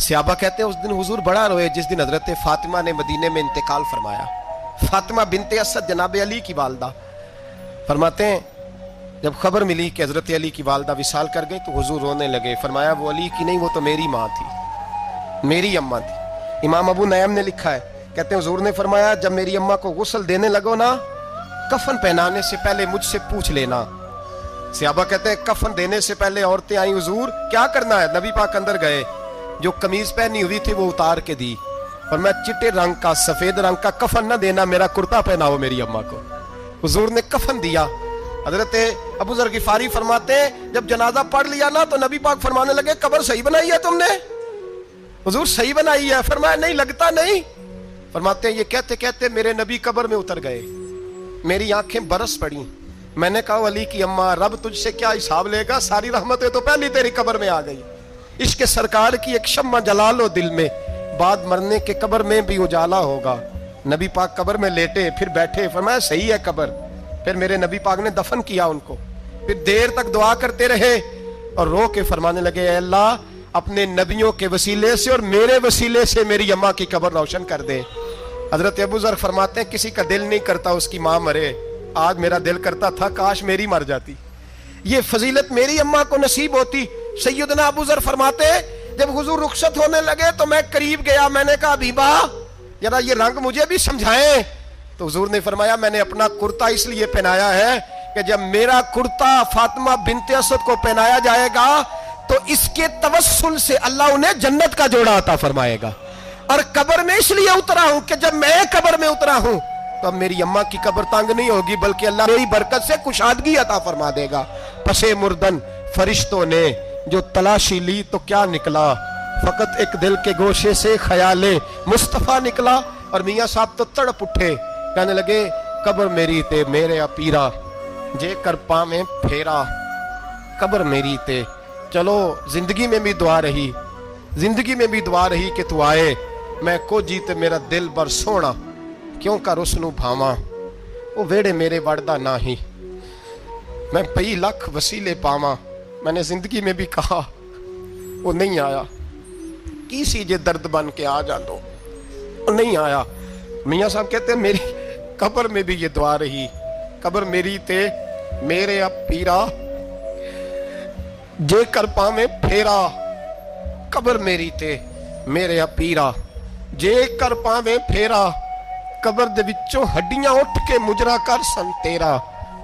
सहाबा कहते हैं उस दिन हुजूर बड़ा रोए जिस दिन हजरत फातिमा ने मदीने में इंतकाल फरमाया। फातिमा बिनते असद जनाब अली की वालदा, फरमाते हैं जब खबर मिली कि हजरत अली की वालदा विसाल कर गई तो हुजूर रोने लगे। फरमाया वो अली की नहीं, वो तो मेरी माँ थी, मेरी अम्मा थी। इमाम अबू नयम ने लिखा है, कहते हैं हुजूर ने फरमाया जब मेरी अम्मा को गुस्ल देने लगो ना, कफन पहनाने से पहले मुझसे पूछ लेना। सहाबा कहते हैं कफन देने से पहले औरतें आई, हुजूर क्या करना है? नबी पाक अंदर गए, जो कमीज पहनी हुई थी वो उतार के दी, और मैं चिट्टे रंग का सफेद रंग का कफन न देना, मेरा कुर्ता पहनाओ मेरी अम्मा को। हुजूर ने कफन दिया। हजरत अबू जर गिफारी फरमाते हैं जब जनाजा पढ़ लिया ना तो नबी पाक फरमाने लगे कब्र सही बनाई है तुमने? हुजूर सही बनाई है। फरमाया नहीं लगता नहीं। फरमाते हैं ये कहते कहते मेरे नबी कब्र में उतर गए, मेरी आंखें बरस पड़ी। मैंने कहा अली की अम्मा रब तुझसे क्या हिसाब लेगा, सारी रहमतें तो पहले तेरी कब्र में आ गई। इश्क सरकार की एक शम्मा जला लो दिल में, बाद मरने के कब्र में भी उजाला होगा। नबी पाक कब्र में लेटे फिर बैठे, फरमाया सही है कब्र। फिर मेरे नबी पाक ने दफन किया उनको, फिर देर तक दुआ करते रहे और रो के फरमाने लगे अल्लाह अपने नबियों के वसीले से और मेरे वसीले से मेरी अम्मा की कब्र रोशन कर दे। हजरत अबू जर फरमाते हैं किसी का दिल नहीं करता उसकी माँ मरे, आज मेरा दिल करता था काश मेरी मर जाती, ये फजीलत मेरी अम्मा को नसीब होती। सैयदना अबू जर फरमाते जब हुजूर रुखसत होने लगे तो मैं करीब गया, मैंने कहा बीबा जरा ये रंग मुझे भी समझाएं। तो हुजूर ने फरमाया मैंने अपना कुर्ता इसलिए पहनाया है कि जब मेरा कुर्ता फातिमा बिनते असद को पहनाया जाएगा तो इसके तवस्सुल से अल्लाह उन्हें जन्नत का जोड़ा अता फरमाएगा। और कब्र में इसलिए उतरा हूं कि जब मैं कब्र में उतरा हूं तो अब मेरी अम्मा की कब्र तंग नहीं होगी, बल्कि अल्लाह मेरी बरकत से कुशादगी अता फरमा देगा। पसे मुर्दन फरिश्तों ने जो तलाशी ली तो क्या निकला, फकत एक दिल के गोशे से ख्याले मुस्तफा निकला। और मियाँ साहब तो तड़प उठे, कहने लगे कब्र मेरी ते मेरे अपीरा, जे कर पावे फेरा, कब्र मेरी ते। चलो जिंदगी में भी दुआ रही, जिंदगी में भी दुआ रही कि तू आए, मैं को जीते मेरा दिल बर सोना, क्यों कर उसनू भावा, वो वेड़े मेरे वड़दा ना ही, मैं पई लख वसीले पावा। मैंने जिंदगी में भी कहा वो नहीं आया, की सी जे दर्द बन के आ जा दो, वो नहीं आया। मियाँ साहब कहते हैं मेरी कब्र में भी ये दुआ रही, कब्र मेरी ते मेरे अब पीरा, जे कर पावे फेरा, कब्र मेरी ते मेरे अब पीरा, जे कर पावे फेरा, कब्र दे विचों हड्डियां उठ के मुजरा कर सन तेरा।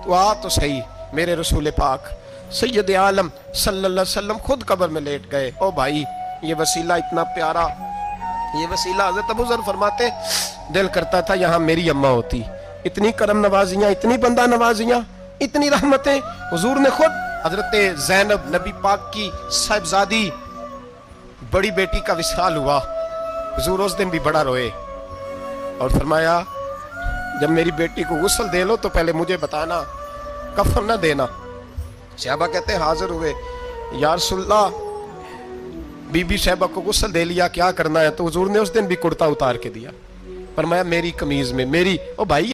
तो आ तो सही मेरे रसूल पाक सैयद आलम सल्लल्लाहु अलैहि वसल्लम खुद कब्र में लेट गए। ओ भाई ये वसीला इतना प्यारा, ये वसीला। हज़रत अबू ज़र फरमाते दिल करता था यहाँ मेरी अम्मा होती, इतनी करम नवाजियाँ, इतनी बंदा नवाजियाँ, इतनी रहमतें। हुजूर ने खुद हजरत ज़ैनब नबी पाक की साहिबजादी बड़ी बेटी का विसाल हुआ, हुजूर उस दिन भी बड़ा रोए और फरमाया जब मेरी बेटी को गुस्ल दे लो तो पहले मुझे बताना, कफन न देना। सहाबा कहते हैं हाजिर हुए, या रसूलल्लाह बीबी साहबा को गुस्ल दे लिया, क्या करना है? तो हुजूर ने उस दिन भी कुर्ता उतार के दिया, फरमाया मेरी कमीज में मेरी। ओ भाई